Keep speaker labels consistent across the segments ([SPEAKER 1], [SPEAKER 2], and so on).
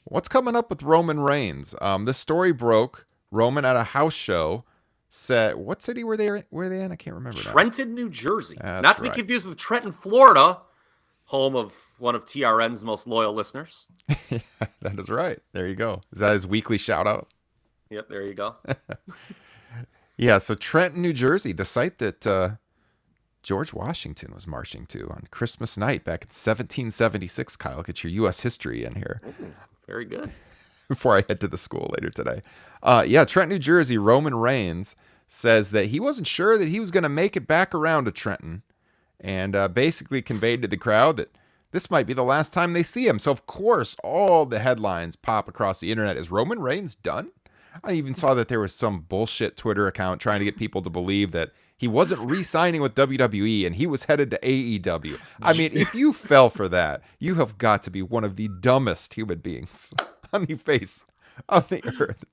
[SPEAKER 1] What's coming up with Roman Reigns? This story broke. Roman at a house show said, "What city were they in? I can't remember now."
[SPEAKER 2] Trenton, New Jersey. Not
[SPEAKER 1] That's
[SPEAKER 2] to be
[SPEAKER 1] right.
[SPEAKER 2] confused with Trenton, Florida, home of one of TRN's most loyal listeners.
[SPEAKER 1] Yeah, that is right. There you go. Is that his weekly shout out?
[SPEAKER 2] Yep, there you go.
[SPEAKER 1] Yeah. So Trenton, New Jersey, the site that George Washington was marching to on Christmas night back in 1776. Kyle, get your U.S. history in here.
[SPEAKER 2] Ooh, very good.
[SPEAKER 1] Before I head to the school later today. Yeah, Trenton, New Jersey, Roman Reigns says that he wasn't sure that he was going to make it back around to Trenton, and basically conveyed to the crowd that this might be the last time they see him. So, of course, all the headlines pop across the internet. Is Roman Reigns done? I even saw that there was some bullshit Twitter account trying to get people to believe that he wasn't re-signing with WWE and he was headed to AEW. I mean, if you fell for that, you have got to be one of the dumbest human beings on the face of the earth.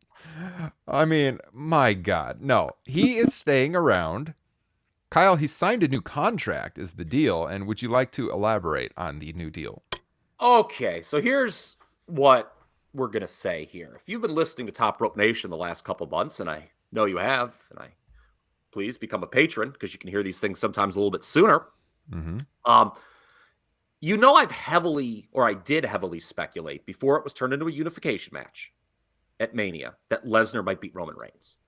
[SPEAKER 1] I mean, my God. No, he is staying around. Kyle, he signed a new contract is the deal. And would you like to elaborate on the new deal?
[SPEAKER 2] Okay, so here's what we're going to say here. If you've been listening to Top Rope Nation the last couple months, and I know you have, and please become a patron because you can hear these things sometimes a little bit sooner.
[SPEAKER 1] Mm-hmm.
[SPEAKER 2] I did heavily speculate before it was turned into a unification match at Mania that Lesnar might beat Roman Reigns.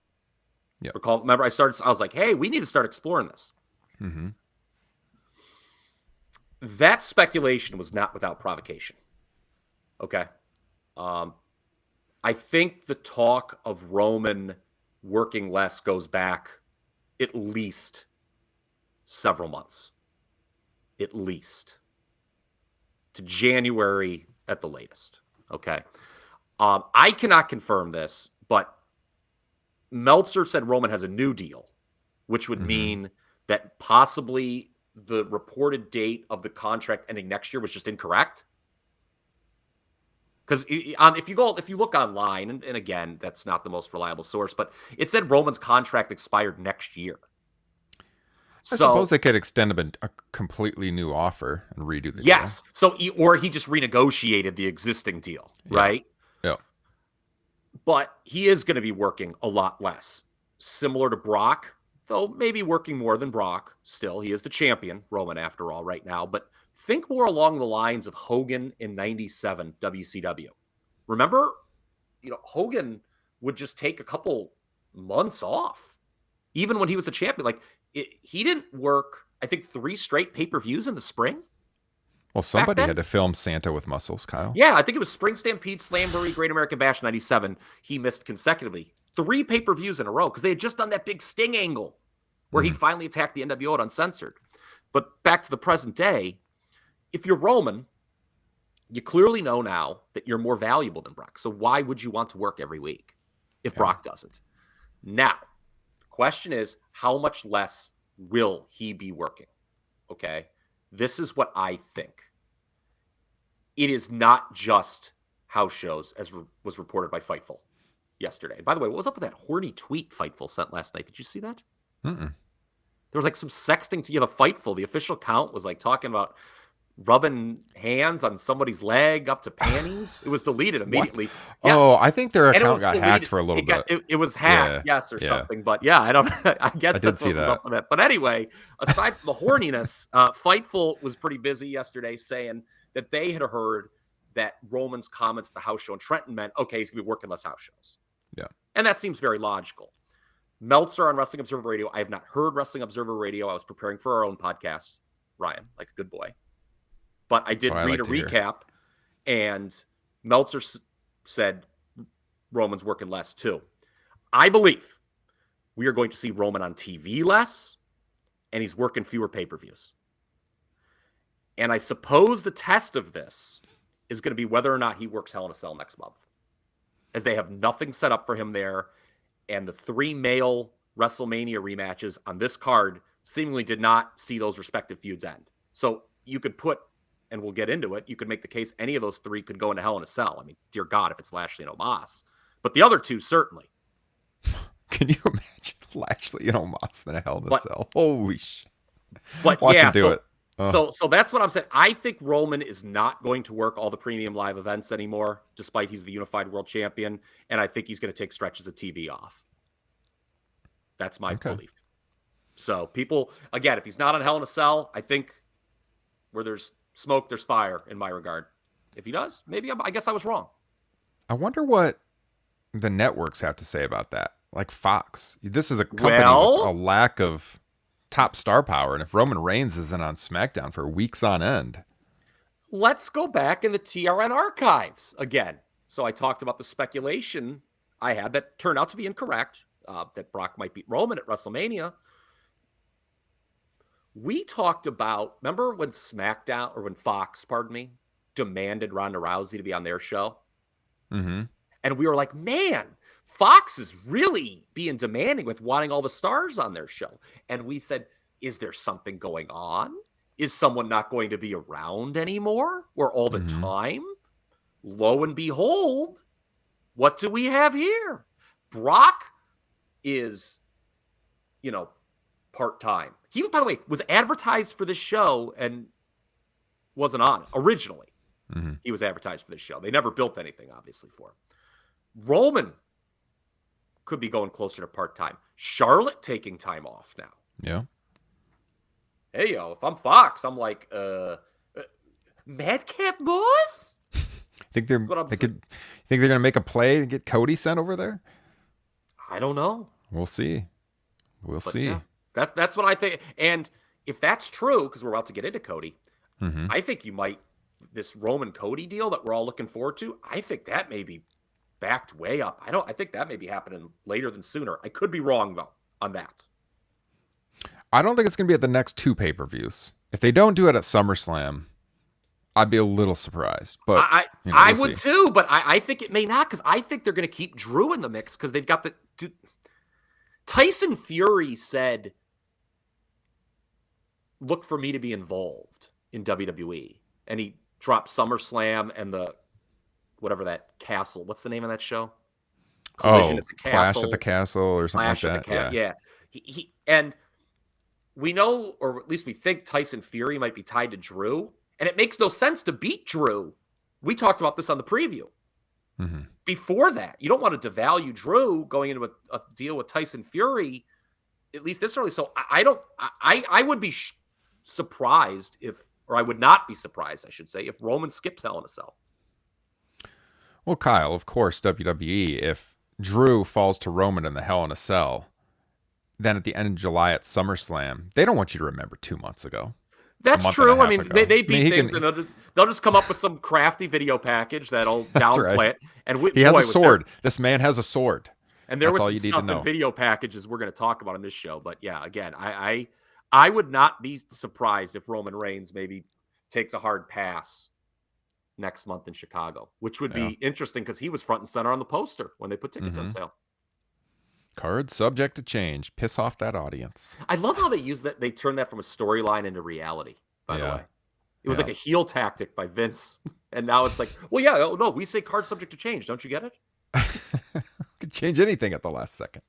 [SPEAKER 1] Yep.
[SPEAKER 2] Remember, I was like, hey, we need to start exploring this.
[SPEAKER 1] Mm-hmm.
[SPEAKER 2] That speculation was not without provocation. Okay. I think the talk of Roman working less goes back at least several months. At least. To January at the latest. Okay. I cannot confirm this, but Meltzer said Roman has a new deal, which would mean that possibly the reported date of the contract ending next year was just incorrect. Because if you look online, and again, that's not the most reliable source, but it said Roman's contract expired next year.
[SPEAKER 1] I suppose they could extend him a completely new offer and redo the deal.
[SPEAKER 2] So or he just renegotiated the existing deal, right?
[SPEAKER 1] Yeah.
[SPEAKER 2] But he is going to be working a lot less. Similar to Brock, though maybe working more than Brock. Still, he is the champion, Roman, after all, right now. But think more along the lines of Hogan in 97 WCW. Remember, Hogan would just take a couple months off, even when he was the champion. He didn't work, I think, 3 straight pay-per-views in the spring.
[SPEAKER 1] Well, somebody had to film Santa with muscles, Kyle.
[SPEAKER 2] Yeah, I think it was Spring Stampede, Slamboree, Great American Bash 97. He missed consecutively 3 pay-per-views in a row because they had just done that big Sting angle where he finally attacked the NWO at Uncensored. But back to the present day, if you're Roman, you clearly know now that you're more valuable than Brock. So why would you want to work every week if Brock doesn't? Now, the question is, how much less will he be working? Okay, this is what I think. It is not just house shows, as was reported by Fightful yesterday. And by the way, what was up with that horny tweet Fightful sent last night? Did you see that?
[SPEAKER 1] Mm-mm.
[SPEAKER 2] There was some sexting to the Fightful. The official count was talking about rubbing hands on somebody's leg up to panties. It was deleted immediately.
[SPEAKER 1] Yeah. Oh, I think their account got hacked for a little bit.
[SPEAKER 2] It was hacked, something. But yeah, I guess that's what was up with it. But anyway, aside from the horniness, Fightful was pretty busy yesterday saying that they had heard that Roman's comments at the house show in Trenton meant, okay, he's going to be working less house shows.
[SPEAKER 1] Yeah.
[SPEAKER 2] And that seems very logical. Meltzer on Wrestling Observer Radio. I have not heard Wrestling Observer Radio. I was preparing for our own podcast, Ryan, like a good boy. But I did read a recap, and Meltzer said Roman's working less too. I believe we are going to see Roman on TV less, and he's working fewer pay-per-views. And I suppose the test of this is going to be whether or not he works Hell in a Cell next month, as they have nothing set up for him there, and the 3 male WrestleMania rematches on this card seemingly did not see those respective feuds end. So you could put, and we'll get into it, you could make the case any of those 3 could go into Hell in a Cell. I mean, dear God, if it's Lashley and Omos. But the other 2, certainly.
[SPEAKER 1] Can you imagine Lashley and Omos in a Hell in a Cell? Holy shit.
[SPEAKER 2] But
[SPEAKER 1] Watch him do it.
[SPEAKER 2] So that's what I'm saying. I think Roman is not going to work all the premium live events anymore, despite he's the unified world champion. And I think he's going to take stretches of TV off. That's my belief. So people, again, if he's not on Hell in a Cell, I think where there's smoke, there's fire in my regard. If he does, maybe I guess I was wrong.
[SPEAKER 1] I wonder what the networks have to say about that. Like Fox. This is a company with a lack of top star power. And if Roman Reigns isn't on SmackDown for weeks on end.
[SPEAKER 2] Let's go back in the TRN archives again. So I talked about the speculation I had that turned out to be incorrect, that Brock might beat Roman at WrestleMania. We talked about, remember when SmackDown, or when Fox, demanded Ronda Rousey to be on their show?
[SPEAKER 1] Mm-hmm.
[SPEAKER 2] And we were like, man, Fox is really being demanding with wanting all the stars on their show. And we said, is there something going on? Is someone not going to be around anymore or all the time? Lo and behold, what do we have here? Brock is, part-time. He, by the way, was advertised for this show and wasn't on it originally.
[SPEAKER 1] Mm-hmm.
[SPEAKER 2] He was advertised for this show. They never built anything, obviously, for him. Roman could be going closer to part-time. Charlotte taking time off now.
[SPEAKER 1] Yeah.
[SPEAKER 2] Hey, if I'm Fox, I'm like, Madcap Moss?
[SPEAKER 1] Think they're going to make a play and get Cody sent over there?
[SPEAKER 2] I don't know.
[SPEAKER 1] We'll see. We'll see.
[SPEAKER 2] Yeah, that's what I think. And if that's true, because we're about to get into Cody, I think this Roman Cody deal that we're all looking forward to, I think that may be backed way up. I think that may be happening later than sooner. I could be wrong, though, on that.
[SPEAKER 1] I don't think it's going to be at the next 2 pay-per-views. If they don't do it at SummerSlam, I'd be a little surprised. But
[SPEAKER 2] I would too, but I think it may not, because I think they're going to keep Drew in the mix because they've got Tyson Fury said, look for me to be involved in WWE. And he dropped SummerSlam and whatever that castle. What's the name of that show?
[SPEAKER 1] Collision at the Castle. Clash at the Castle or something like that.
[SPEAKER 2] Yeah. He and we know, or at least we think, Tyson Fury might be tied to Drew. And it makes no sense to beat Drew. We talked about this on the preview.
[SPEAKER 1] Mm-hmm.
[SPEAKER 2] Before that, you don't want to devalue Drew going into a deal with Tyson Fury, at least this early. So I would be surprised I would not be surprised, I should say, if Roman skips Hell in a Cell.
[SPEAKER 1] Well, Kyle, of course, WWE, if Drew falls to Roman in the Hell in a Cell, then at the end of July at SummerSlam, they don't want you to remember 2 months ago.
[SPEAKER 2] That's true. I mean, they beat things, and they'll just come up with some crafty video package that'll downplay it. And
[SPEAKER 1] he has a sword. This man has a sword.
[SPEAKER 2] And there was some stuff in video packages we're going to talk about on this show. But yeah, again, I would not be surprised if Roman Reigns maybe takes a hard pass next month in Chicago, which would be interesting because he was front and center on the poster when they put tickets on sale.
[SPEAKER 1] Card subject to change. Piss off that audience.
[SPEAKER 2] I love how they use that. They turned that from a storyline into reality, by the way. It was like a heel tactic by Vince. And now it's like, well, no, we say card subject to change. Don't you get it?
[SPEAKER 1] Could change anything at the last second.